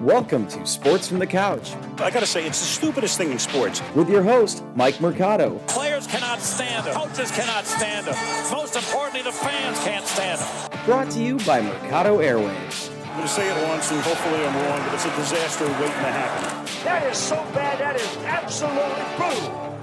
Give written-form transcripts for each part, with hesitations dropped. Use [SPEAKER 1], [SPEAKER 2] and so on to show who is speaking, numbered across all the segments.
[SPEAKER 1] Welcome to Sports from the Couch.
[SPEAKER 2] I gotta say, it's the stupidest thing in sports.
[SPEAKER 1] With your host, Mike Mercado.
[SPEAKER 3] Players cannot stand him. Coaches cannot stand him. Most importantly, the fans can't stand him.
[SPEAKER 1] Brought to you by Mercado Airwaves.
[SPEAKER 2] I'm gonna say it once, and hopefully I'm wrong, but it's a disaster waiting to happen.
[SPEAKER 4] That is so bad, that is absolutely brutal.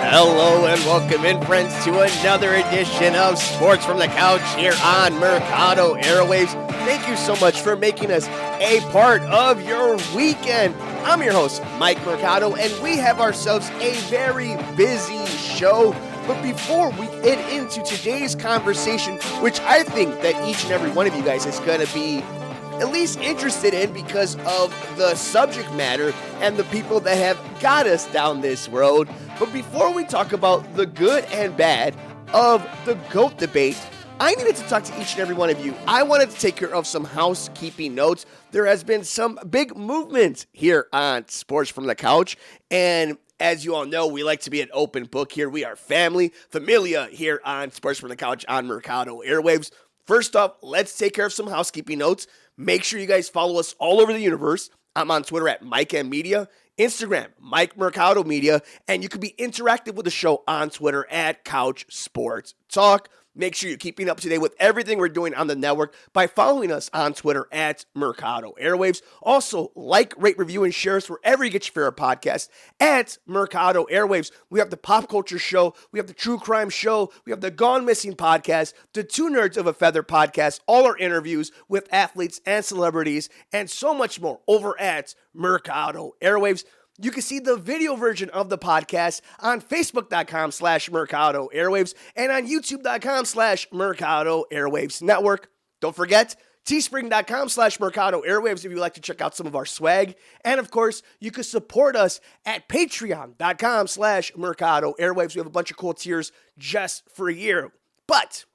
[SPEAKER 5] Hello and welcome in, friends, to another edition of Sports from the Couch here on Mercado Airwaves. Thank you so much for making us a part of your weekend. I'm your host, Mike Mercado, and we have ourselves a very busy show. But before we get into today's conversation, which I think that each and every one of you guys is going to be at least interested in because of the subject matter and the people that have got us down this road. But before we talk about the good and bad of the GOAT debate, I needed to talk to each and every one of you. I wanted to take care of some housekeeping notes. There has been some big movement here on Sports from the Couch, and as you all know, we like to be an open book here. We are familia here on Sports from the Couch on Mercado Airwaves. First up, let's take care of some housekeeping notes. Make sure you guys follow us all over the universe. I'm on Twitter at Mike M Media, Instagram, Mike Mercado Media, and you can be interactive with the show on Twitter at Couch Sports Talk. Make sure you're keeping up to date with everything we're doing on the network by following us on Twitter at Mercado Airwaves. Also, like, rate, review, and share us wherever you get your favorite podcast at Mercado Airwaves. We have the Pop Culture Show, we have the True Crime Show, we have the Gone Missing podcast, the Two Nerds of a Feather podcast, all our interviews with athletes and celebrities, and so much more over at Mercado Airwaves. You can see the video version of the podcast on Facebook.com/Mercado Airwaves and on YouTube.com/Mercado Airwaves Network. Don't forget, Teespring.com/Mercado Airwaves if you'd like to check out some of our swag. And of course, you can support us at Patreon.com/Mercado Airwaves. We have a bunch of cool tiers just for you. But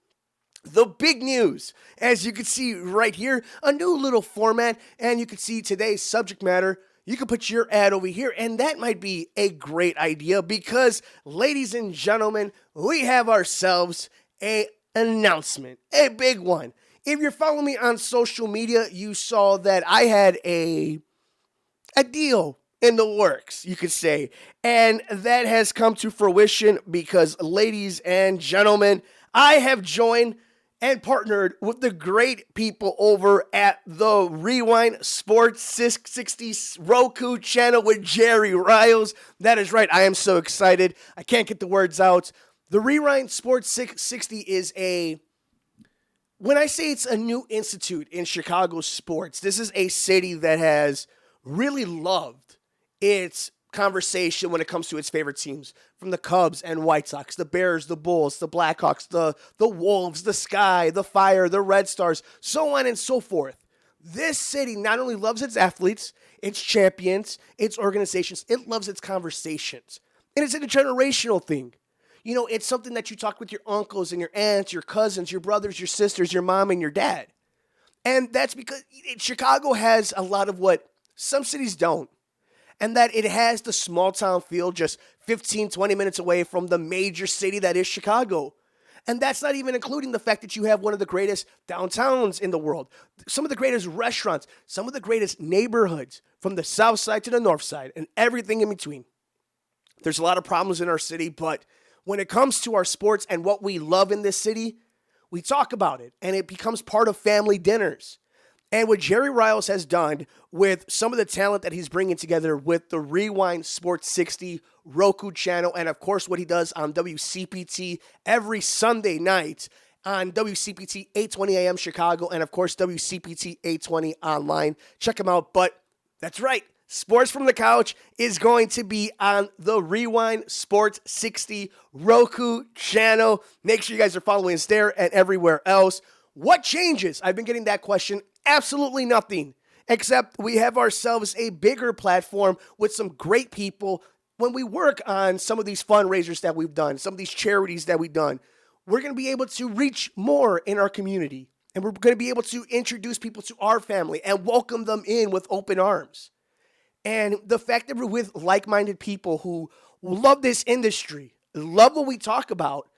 [SPEAKER 5] the big news, as you can see right here, a new little format, and you can see today's subject matter. You can put your ad over here, and that might be a great idea because, ladies and gentlemen, we have ourselves an announcement, a big one. If you're following me on social media, you saw that I had a deal in the works, you could say, and that has come to fruition because, ladies and gentlemen, I have joined and partnered with the great people over at the Rewind Sports 660 Roku channel with Jerry Riles. That is right, I am so excited. I can't get the words out. The Rewind Sports 660 is when I say it's a new institute in Chicago sports, this is a city that has really loved its conversation when it comes to its favorite teams, from the Cubs and White Sox, the Bears, the Bulls, the Blackhawks, the Wolves, the Sky, the Fire, the Red Stars, so on and so forth. This city not only loves its athletes, its champions, its organizations, it loves its conversations. And it's a generational thing. You know, it's something that you talk with your uncles and your aunts, your cousins, your brothers, your sisters, your mom, and your dad. And that's because Chicago has a lot of what some cities don't. And that it has the small town feel just 15, 20 minutes away from the major city that is Chicago. And that's not even including the fact that you have one of the greatest downtowns in the world, some of the greatest restaurants, some of the greatest neighborhoods from the south side to the north side and everything in between. There's a lot of problems in our city, but when it comes to our sports and what we love in this city, we talk about it and it becomes part of family dinners. And what Jerry Riles has done with some of the talent that he's bringing together with the Rewind Sports 60 Roku channel, and of course what he does on WCPT every Sunday night on WCPT 820 AM Chicago, and of course WCPT 820 online. Check him out. But that's right, Sports from the Couch is going to be on the Rewind Sports 60 Roku channel. Make sure you guys are following us there and everywhere else. What changes? I've been getting that question. Absolutely nothing, except we have ourselves a bigger platform with some great people. When we work on some of these fundraisers that we've done, some of these charities that we've done, we're going to be able to reach more in our community. And we're going to be able to introduce people to our family and welcome them in with open arms. And the fact that we're with like-minded people who love this industry, love what we talk about,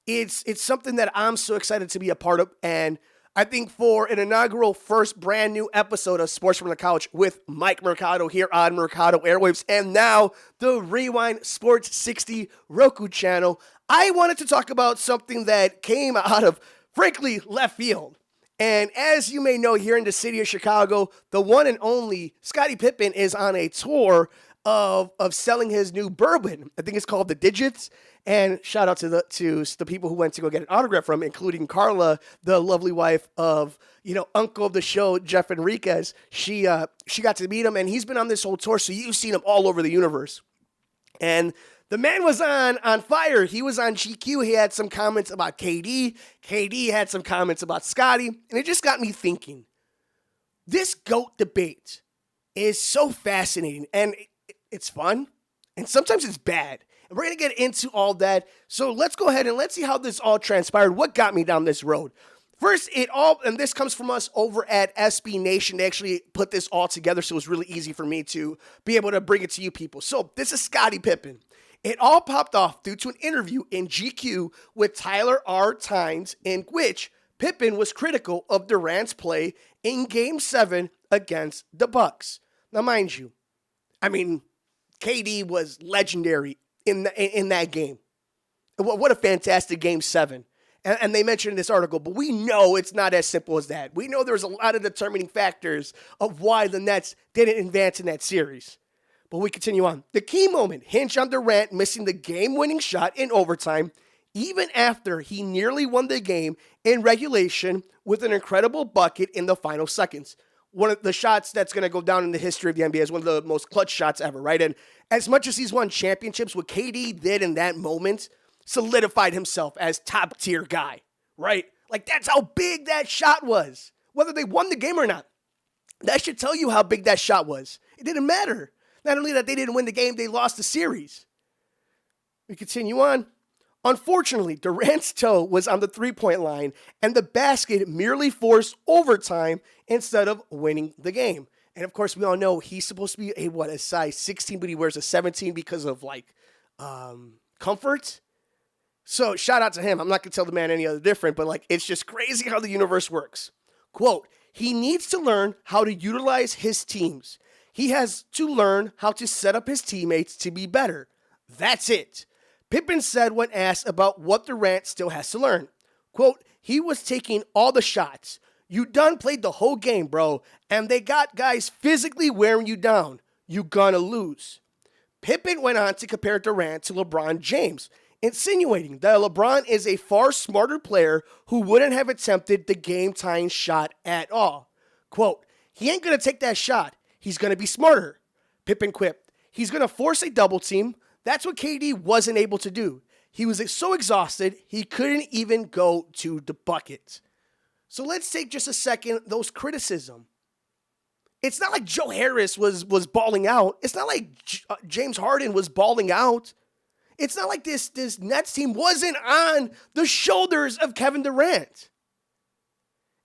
[SPEAKER 5] it's something that I'm so excited to be a part of. And I think for an inaugural first brand new episode of Sports from the Couch with Mike Mercado here on Mercado Airwaves and now the Rewind Sports 60 Roku channel, I wanted to talk about something that came out of, frankly, left field. And as you may know, here in the city of Chicago, the one and only Scottie Pippen is on a tour of selling his new bourbon. I think it's called The Digits. And shout out to the people who went to go get an autograph from, including Carla, the lovely wife of, uncle of the show, Jeff Enriquez. She got to meet him, and he's been on this whole tour, so you've seen him all over the universe. And the man was on fire. He was on GQ. He had some comments about KD. KD had some comments about Scottie. And it just got me thinking, this GOAT debate is so fascinating, and it's fun, and sometimes it's bad. And we're going to get into all that. So let's go ahead and let's see how this all transpired. What got me down this road? First, and this comes from us over at SB Nation. They actually put this all together, so it was really easy for me to be able to bring it to you people. So this is Scottie Pippen. It all popped off due to an interview in GQ with Tyler R. Tynes, in which Pippen was critical of Durant's play in Game 7 against the Bucks. Now, mind you, KD was legendary in that game. What a fantastic Game 7. And they mentioned in this article, but we know it's not as simple as that. We know there's a lot of determining factors of why the Nets didn't advance in that series. But we continue on. The key moment hinged on Durant missing the game-winning shot in overtime, even after he nearly won the game in regulation with an incredible bucket in the final seconds. One of the shots that's going to go down in the history of the NBA is one of the most clutch shots ever, right? And as much as he's won championships, what KD did in that moment solidified himself as top-tier guy, right? Like, that's how big that shot was. Whether they won the game or not, that should tell you how big that shot was. It didn't matter. Not only that they didn't win the game, they lost the series. We continue on. Unfortunately, Durant's toe was on the three-point line, and the basket merely forced overtime instead of winning the game. And of course, we all know he's supposed to be a size 16, but he wears a 17 because of comfort. So shout out to him. I'm not gonna tell the man any other different, but it's just crazy how the universe works. Quote, he needs to learn how to utilize his teams. He has to learn how to set up his teammates to be better. That's it. Pippen said when asked about what Durant still has to learn. Quote, he was taking all the shots. You done played the whole game, bro, and they got guys physically wearing you down. You gonna lose. Pippen went on to compare Durant to LeBron James, insinuating that LeBron is a far smarter player who wouldn't have attempted the game-tying shot at all. Quote, he ain't gonna take that shot. He's gonna be smarter. Pippen quipped, he's gonna force a double team. That's what KD wasn't able to do. He was so exhausted, he couldn't even go to the bucket. So let's take just a second, those criticism. It's not like Joe Harris was balling out. It's not like James Harden was balling out. It's not like this Nets team wasn't on the shoulders of Kevin Durant.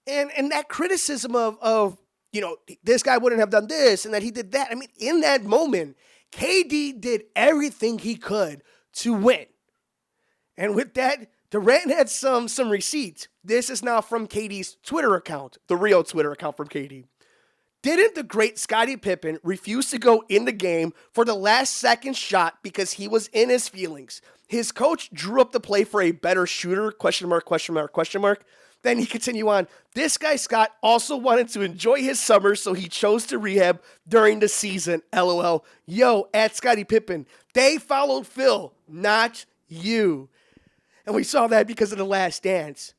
[SPEAKER 5] And that criticism of this guy wouldn't have done this and that he did that. In that moment, KD did everything he could to win. And with that, Durant had some receipts. This is now from KD's Twitter account, the real Twitter account from KD. Didn't the great Scottie Pippen refuse to go in the game for the last second shot because he was in his feelings? His coach drew up the play for a better shooter, question mark, question mark, question mark. Then he continued on. This guy, Scott, also wanted to enjoy his summer, so he chose to rehab during the season. LOL. Yo, at Scottie Pippen, they followed Phil, not you. And we saw that because of The Last Dance.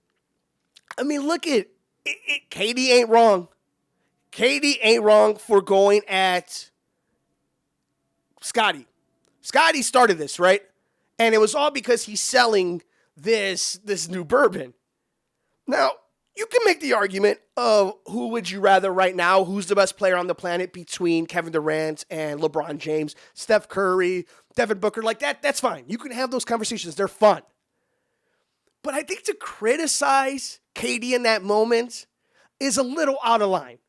[SPEAKER 5] Look at it. KD ain't wrong. KD ain't wrong for going at Scottie. Scottie started this, right? And it was all because he's selling this new bourbon. Now, you can make the argument of who would you rather right now, who's the best player on the planet between Kevin Durant and LeBron James, Steph Curry, Devin Booker, like that, that's fine. You can have those conversations. They're fun. But I think to criticize KD in that moment is a little out of line.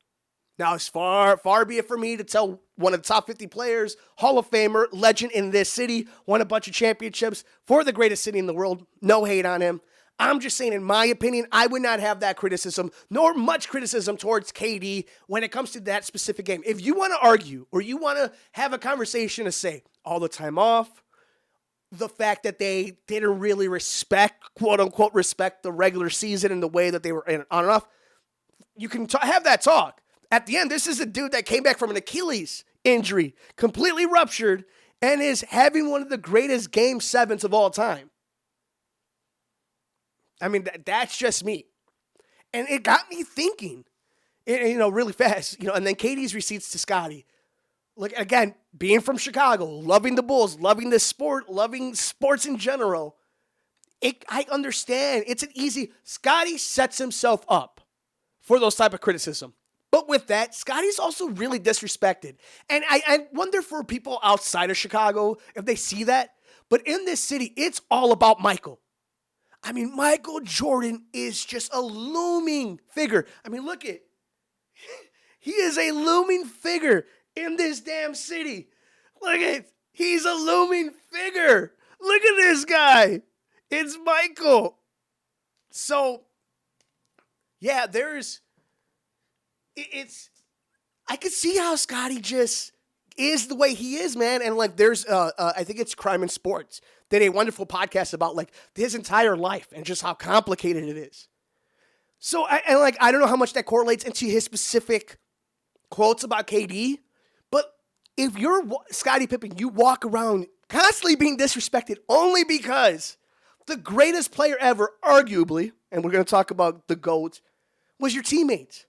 [SPEAKER 5] Now, it's far be it for me to tell one of the top 50 players, Hall of Famer, legend in this city, won a bunch of championships for the greatest city in the world. No hate on him. I'm just saying, in my opinion, I would not have that criticism, nor much criticism towards KD when it comes to that specific game. If you want to argue or you want to have a conversation to say all the time off, the fact that they didn't really respect, quote unquote, respect the regular season and the way that they were on and off, you can have that talk. At the end, this is a dude that came back from an Achilles injury, completely ruptured, and is having one of the greatest game sevens of all time. I mean, that's just me. And it got me thinking, really fast, and then KD's receipts to Scottie. Look, again, being from Chicago, loving the Bulls, loving the sport, loving sports in general, I understand. It's an easy, Scottie sets himself up for those type of criticism. But with that, Scottie's also really disrespected. And I wonder for people outside of Chicago if they see that. But in this city, it's all about Michael. I mean, Michael Jordan is just a looming figure. I mean, look at, he is a looming figure in this damn city. Look at, he's a looming figure. Look at this guy. It's Michael. So, yeah, I could see how Scottie just is the way he is, man. And like, there's, I think it's Crime in Sports, did a wonderful podcast about like his entire life and just how complicated it is. So, I don't know how much that correlates into his specific quotes about KD, but if you're Scottie Pippen, you walk around constantly being disrespected only because the greatest player ever, arguably, and we're going to talk about the GOAT, was your teammate.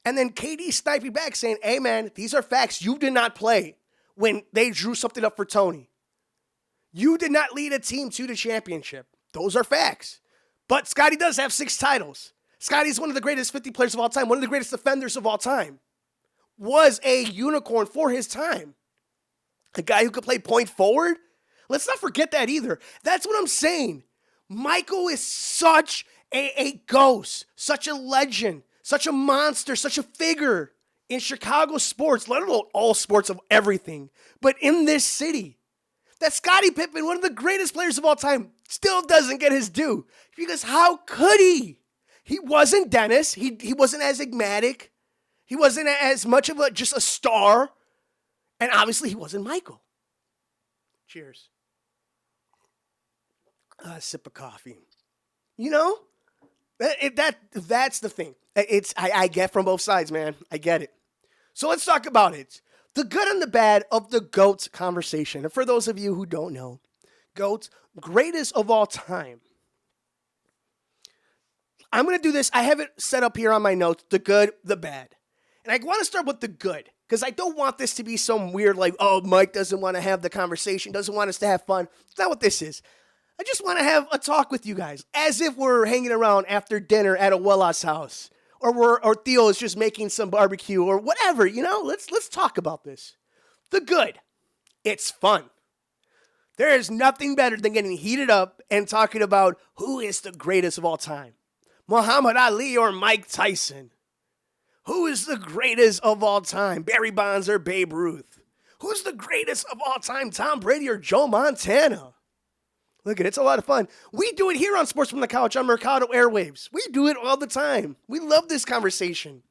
[SPEAKER 5] And then KD sniping back saying, hey, man, these are facts. You did not play when they drew something up for Tony. You did not lead a team to the championship. Those are facts. But Scottie does have 6 titles. Scottie's one of the greatest 50 players of all time, one of the greatest defenders of all time. Was a unicorn for his time. A guy who could play point forward. Let's not forget that either. That's what I'm saying. Michael is such a ghost, such a legend, such a monster, such a figure in Chicago sports, let alone all sports of everything. But in this city, that Scottie Pippen, one of the greatest players of all time, still doesn't get his due. Because how could he? He wasn't Dennis. He wasn't as enigmatic. He wasn't as much of just a star. And obviously he wasn't Michael. Cheers. A sip of coffee. That's the thing. I get from both sides, man. I get it. So let's talk about it. The good and the bad of the GOAT conversation. And for those of you who don't know, GOAT, greatest of all time. I'm going to do this. I have it set up here on my notes, the good, the bad. And I want to start with the good, because I don't want this to be some weird, like, oh, Mike doesn't want to have the conversation, doesn't want us to have fun. It's not what this is. I just want to have a talk with you guys, as if we're hanging around after dinner at a Wella's house, or Theo is just making some barbecue, or whatever, Let's talk about this. The good. It's fun. There is nothing better than getting heated up and talking about who is the greatest of all time. Muhammad Ali or Mike Tyson? Who is the greatest of all time? Barry Bonds or Babe Ruth? Who's the greatest of all time? Tom Brady or Joe Montana? Look, it's a lot of fun. We do it here on Sports from the Couch on Mercado Airwaves. We do it all the time. We love this conversation.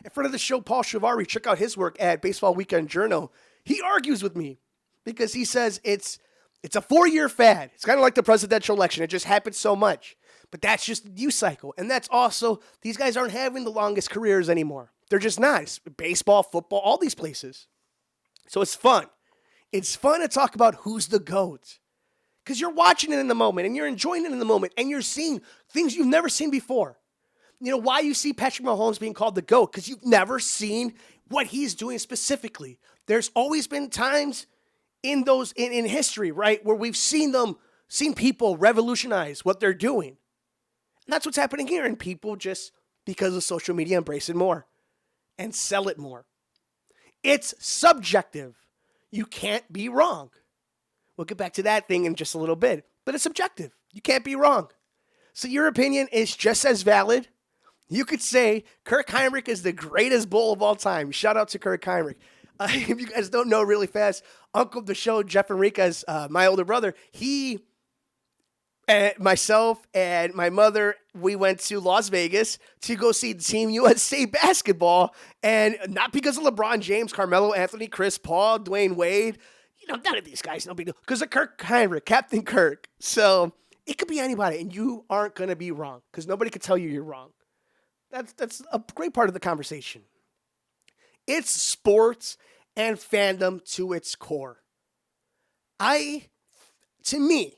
[SPEAKER 5] In front of the show, Paul Chiavari, check out his work at Baseball Weekend Journal. He argues with me because he says it's a 4-year fad. It's kind of like the presidential election. It just happens so much. But that's just the news cycle. And that's also, these guys aren't having the longest careers anymore. They're just not. It's baseball, football, all these places. So it's fun. It's fun to talk about who's the GOAT. Because you're watching it in the moment, and you're enjoying it in the moment, and you're seeing things you've never seen before. Why you see Patrick Mahomes being called the GOAT? Because you've never seen what he's doing specifically. There's always been times in history, right, where we've seen people revolutionize what they're doing. And that's what's happening here. And people just, because of social media, embrace it more and sell it more. It's subjective. You can't be wrong. We'll get back to that thing in just a little bit. But it's subjective. You can't be wrong. So your opinion is just as valid. You could say Kirk Heinrich is the greatest Bull of all time. Shout out to Kirk Heinrich. If you guys don't know really fast, Uncle of the show, Jeff Enriquez, my older brother, he And myself and my mother, we went to Las Vegas to go see Team USA basketball. And not because of LeBron James, Carmelo Anthony, Chris Paul, Dwayne Wade. None of these guys, no big deal. Because of Kirk Heinrich, Captain Kirk. So it could be anybody, and you aren't going to be wrong because nobody can tell you you're wrong. That's a great part of the conversation. It's sports and fandom to its core. To me,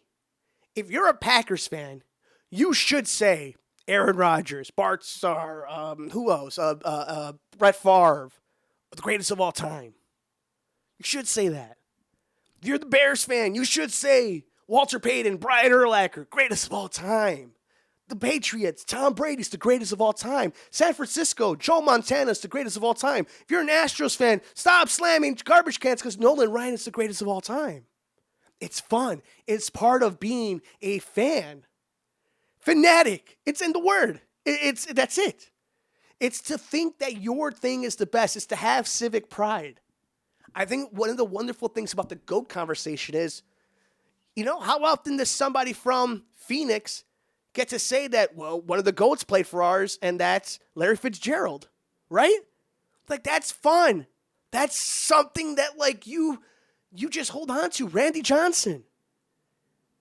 [SPEAKER 5] if you're a Packers fan, you should say Aaron Rodgers, Bart Starr, who else? Brett Favre, the greatest of all time. You should say that. If you're the Bears fan, you should say Walter Payton, Brian Urlacher, greatest of all time. The Patriots, Tom Brady's the greatest of all time. San Francisco, Joe Montana's the greatest of all time. If you're an Astros fan, stop slamming garbage cans because Nolan Ryan is the greatest of all time. It's fun. It's part of being a fan. Fanatic. It's in the word. That's it. It's to think that your thing is the best. It's to have civic pride. I think one of the wonderful things about the GOAT conversation is, how often does somebody from Phoenix get to say that, well, one of the GOATs played for ours, and that's Larry Fitzgerald, right? Like, that's fun. That's something that, like, you just hold on to. Randy Johnson.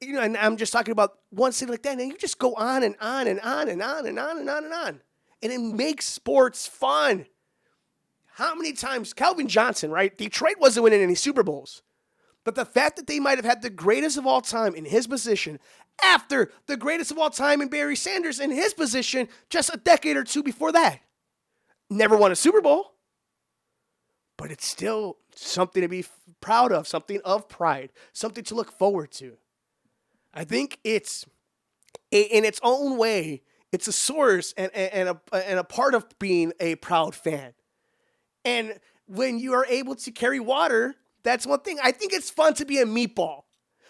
[SPEAKER 5] And I'm just talking about one thing like that, and you just go on and on and on and on and on and on and on. And it makes sports fun. How many times, Calvin Johnson, right? Detroit wasn't winning any Super Bowls. But the fact that they might have had the greatest of all time in his position after the greatest of all time in Barry Sanders in his position just a decade or two before that. Never won a Super Bowl. But it's still something to be proud of, something of pride, something to look forward to. I think it's, in its own way, it's a source and a part of being a proud fan. And when you are able to carry water, that's one thing. I think it's fun to be a meatball.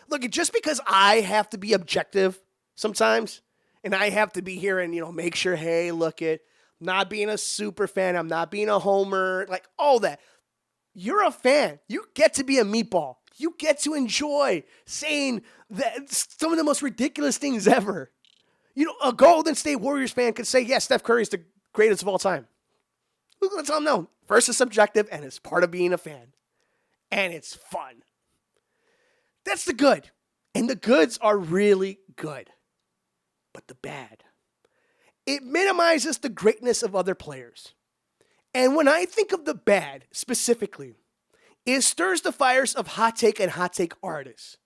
[SPEAKER 5] Look, just because I have to be objective sometimes, and I have to be here and, make sure, hey, look it, not being a super fan, I'm not being a homer, like all that. You're a fan. You get to be a meatball. You get to enjoy saying that some of the most ridiculous things ever. A Golden State Warriors fan could say, yes, Steph Curry is the greatest of all time. Let's all know. First, it's subjective, and it's part of being a fan. And it's fun. That's the good. And the goods are really good. But the bad. It minimizes the greatness of other players. And when I think of the bad, specifically, it stirs the fires of hot take and hot take artists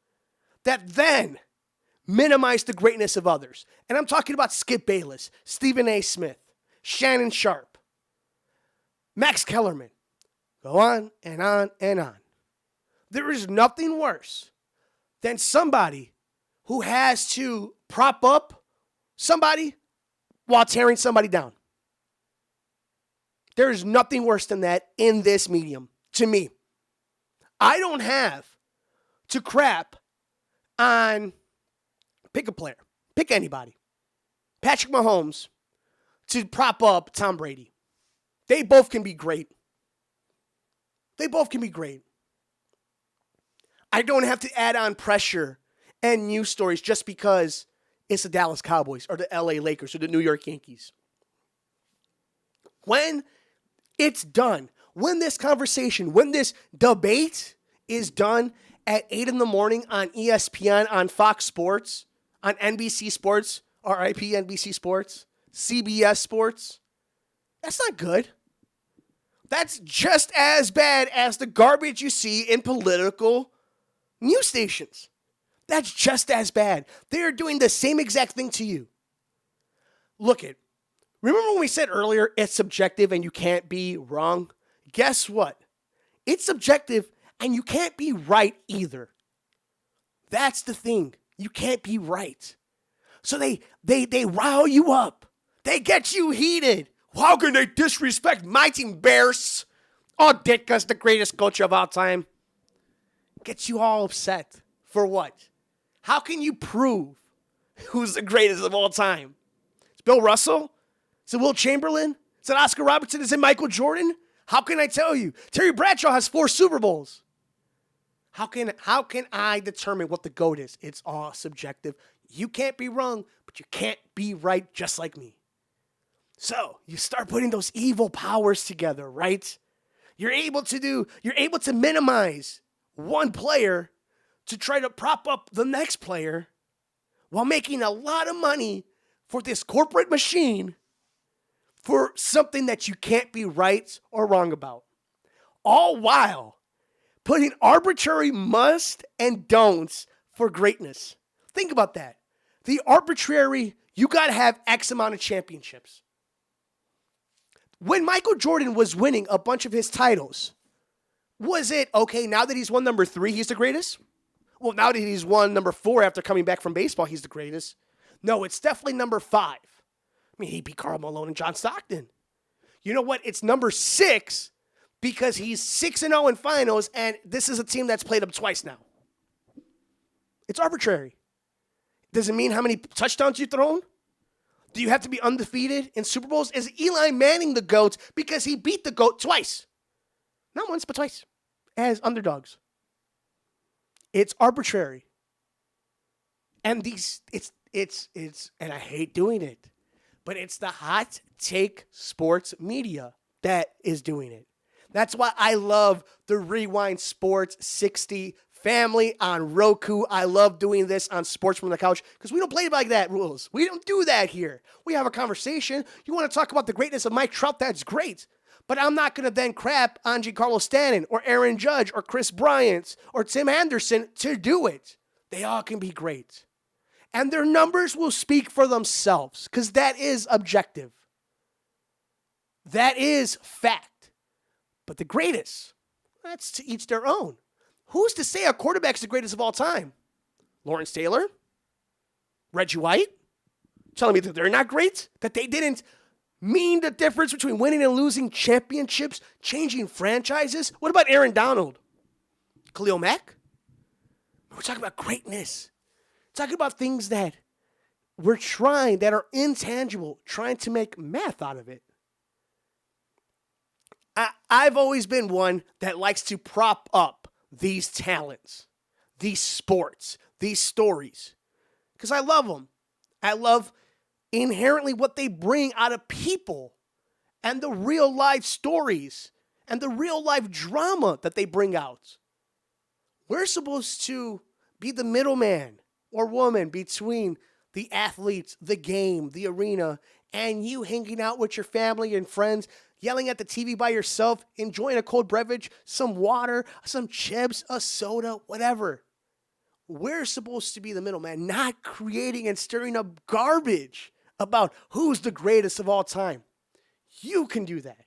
[SPEAKER 5] that then minimize the greatness of others. And I'm talking about Skip Bayless, Stephen A. Smith, Shannon Sharp, Max Kellerman. Go on and on and on. There is nothing worse than somebody who has to prop up somebody while tearing somebody down. There is nothing worse than that in this medium, to me. I don't have to crap on, pick a player, pick anybody, Patrick Mahomes, to prop up Tom Brady. They both can be great. They both can be great. I don't have to add on pressure and news stories just because it's the Dallas Cowboys or the LA Lakers or the New York Yankees. When it's done, when this conversation, when this debate is done at 8 in the morning on ESPN, on Fox Sports, on NBC Sports, RIP NBC Sports, CBS Sports, that's not good. That's just as bad as the garbage you see in political news stations. That's just as bad. They're doing the same exact thing to you. Look it. Remember when we said earlier it's subjective and you can't be wrong? Guess what? It's subjective and you can't be right either. That's the thing. You can't be right. So they rile you up. They get you heated. How can they disrespect my team, Bears? Oh, Ditka's the greatest coach of all time. Gets you all upset. For what? How can you prove who's the greatest of all time? It's Bill Russell? Is it Will Chamberlain? Is it Oscar Robertson? Is it Michael Jordan? How can I tell you? Terry Bradshaw has 4 Super Bowls. How can I determine what the GOAT is? It's all subjective. You can't be wrong, but you can't be right just like me. So you start putting those evil powers together, right? You're able to minimize one player to try to prop up the next player while making a lot of money for this corporate machine for something that you can't be right or wrong about. All while putting arbitrary must and don'ts for greatness. Think about that. The arbitrary, you got to have X amount of championships. When Michael Jordan was winning a bunch of his titles, was it, okay, now that he's won number 3, he's the greatest? Well, now that he's won number 4 after coming back from baseball, he's the greatest. No, it's definitely number 5. I mean, he beat Karl Malone and John Stockton. You know what? It's number 6 because he's 6-0 in finals, and this is a team that's played him twice now. It's arbitrary. Does it mean how many touchdowns you've thrown? Do you have to be undefeated in Super Bowls? Is Eli Manning the GOAT because he beat the GOAT twice? Not once, but twice. As underdogs. It's arbitrary. And and I hate doing it, but it's the hot take sports media that is doing it. That's why I love the Rewind Sports 60 family on Roku. I love doing this on Sports from the Couch because we don't play like that rules. We don't do that here. We have a conversation. You want to talk about the greatness of Mike Trout? That's great. But I'm not going to then crap on Giancarlo Stanton or Aaron Judge or Chris Bryant or Tim Anderson to do it. They all can be great. And their numbers will speak for themselves because that is objective. That is fact. But the greatest, that's to each their own. Who's to say a quarterback's the greatest of all time? Lawrence Taylor? Reggie White? Telling me that they're not great? That they didn't mean the difference between winning and losing championships, changing franchises? What about Aaron Donald? Khalil Mack? We're talking about greatness. Talking about things that that are intangible, trying to make math out of it. I've always been one that likes to prop up these talents, these sports, these stories, because I love them. I love inherently what they bring out of people and the real life stories and the real life drama that they bring out. We're supposed to be the middleman or woman between the athletes, the game, the arena, and you hanging out with your family and friends, yelling at the TV by yourself, enjoying a cold beverage, some water, some chips, a soda, whatever. We're supposed to be the middleman, not creating and stirring up garbage about who's the greatest of all time. You can do that.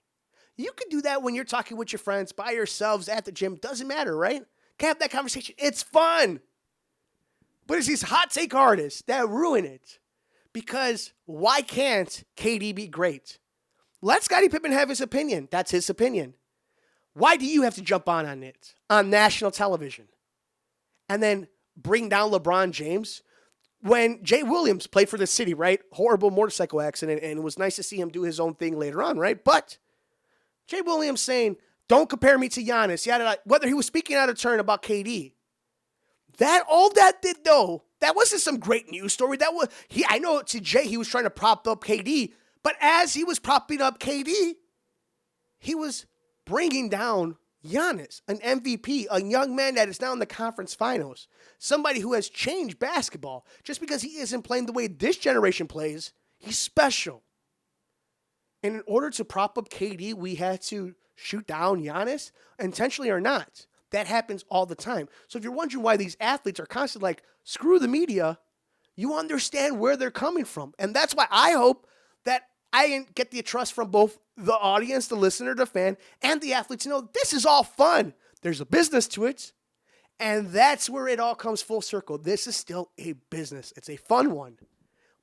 [SPEAKER 5] You can do that when you're talking with your friends, by yourselves, at the gym. Doesn't matter, right? Can have that conversation. It's fun. But it's these hot take artists that ruin it. Because why can't KD be great? Let Scottie Pippen have his opinion. That's his opinion. Why do you have to jump on it on national television? And then bring down LeBron James? When Jay Williams played for the city, right? Horrible motorcycle accident, and it was nice to see him do his own thing later on, right? But Jay Williams saying, don't compare me to Giannis, yada, whether he was speaking out of turn about KD. All that did, though, that wasn't some great news story. I know to Jay, he was trying to prop up KD, but as he was propping up KD, he was bringing down Giannis, an MVP, a young man that is now in the conference finals, somebody who has changed basketball. Just because he isn't playing the way this generation plays, he's special. And in order to prop up KD, we had to shoot down Giannis, intentionally or not. That happens all the time. So if you're wondering why these athletes are constantly like, screw the media, you understand where they're coming from. And that's why I hope that I get the trust from both the audience, the listener, the fan, and the athletes to know this is all fun. There's a business to it. And that's where it all comes full circle. This is still a business. It's a fun one,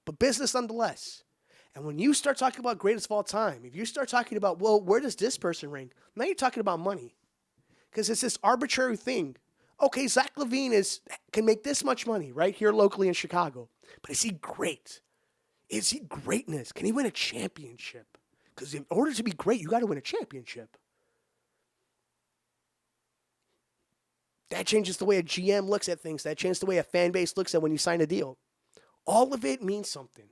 [SPEAKER 5] but business nonetheless. And when you start talking about greatest of all time, if you start talking about, well, where does this person rank? Now you're talking about money. Because it's this arbitrary thing. Okay, Zach LaVine can make this much money right here locally in Chicago. But is he great? Is he greatness? Can he win a championship? Because in order to be great, you got to win a championship. That changes the way a GM looks at things. That changes the way a fan base looks at when you sign a deal. All of it means something.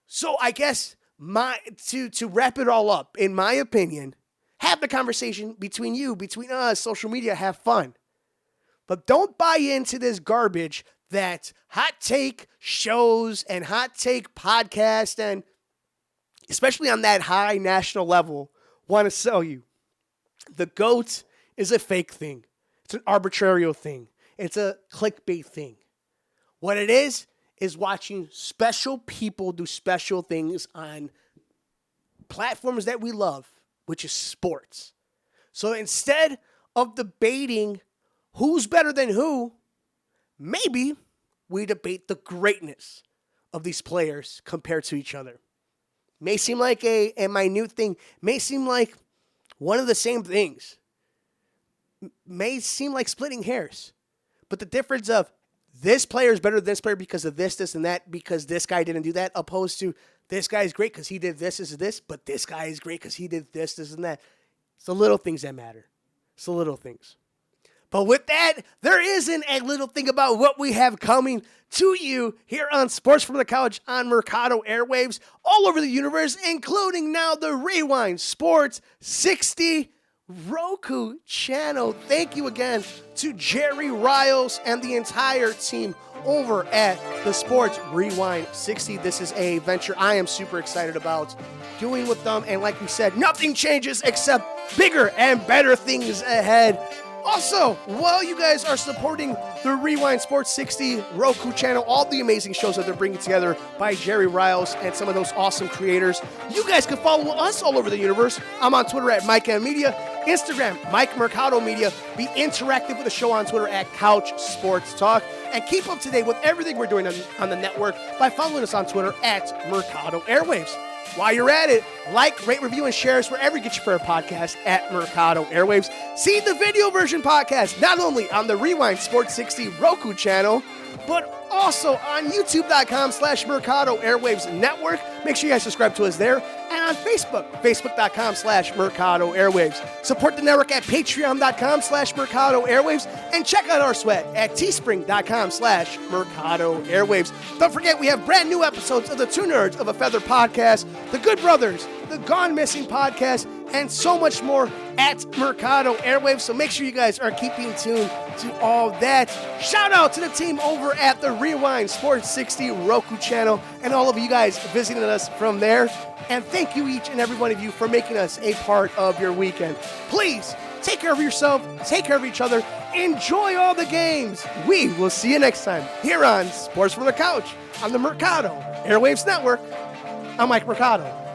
[SPEAKER 5] So I guess to wrap it all up, in my opinion, have the conversation between us, social media, have fun. But don't buy into this garbage that hot take shows and hot take podcasts, and especially on that high national level, want to sell you. The GOAT is a fake thing. It's an arbitrary thing. It's a clickbait thing. What it is watching special people do special things on platforms that we love, which is sports. So instead of debating who's better than who, maybe we debate the greatness of these players compared to each other. May seem like a minute thing, may seem like one of the same things, may seem like splitting hairs. But the difference of this player is better than this player because of this, and that, because this guy didn't do that, opposed to this guy is great because he did this, but this guy is great because he did this, and that. It's the little things that matter. It's the little things. But with that, there isn't a little thing about what we have coming to you here on Sports from the Couch on Mercado Airwaves all over the universe, including now the Rewind Sports 60 Roku channel. Thank you again to Jerry Riles and the entire team over at the Sports Rewind 60. This is a venture I am super excited about doing with them. And like we said, nothing changes except bigger and better things ahead. Also, while you guys are supporting the Rewind Sports 60 Roku channel, all the amazing shows that they're bringing together by Jerry Riles and some of those awesome creators, you guys can follow us all over the universe. I'm on Twitter at Mike M Media, Instagram, Mike Mercado Media. Be interactive with the show on Twitter at Couch Sports Talk. And keep up to date with everything we're doing on the network by following us on Twitter at Mercado Airwaves. While you're at it, like, rate, review, and share us wherever you get your favorite podcast at Mercado Airwaves. See the video version podcast not only on the Rewind Sports 60 Roku channel, but also on youtube.com/Mercado Airwaves Network. Make sure you guys subscribe to us there. And on Facebook, facebook.com/Mercado Airwaves. Support the network at patreon.com/Mercado Airwaves. And check out our sweat at teespring.com/Mercado Airwaves. Don't forget, we have brand new episodes of the Two Nerds of a Feather podcast, the Good Brothers, the Gone Missing podcast, and so much more at Mercado Airwaves. So make sure you guys are keeping tuned to all that. Shout out to the team over at the Rewind Sports 60 Roku channel and all of you guys visiting us from there. And thank you, each and every one of you, for making us a part of your weekend. Please take care of yourself, take care of each other, enjoy all the games. We will see you next time here on Sports from the Couch on the Mercado Airwaves Network. I'm Mike Mercado.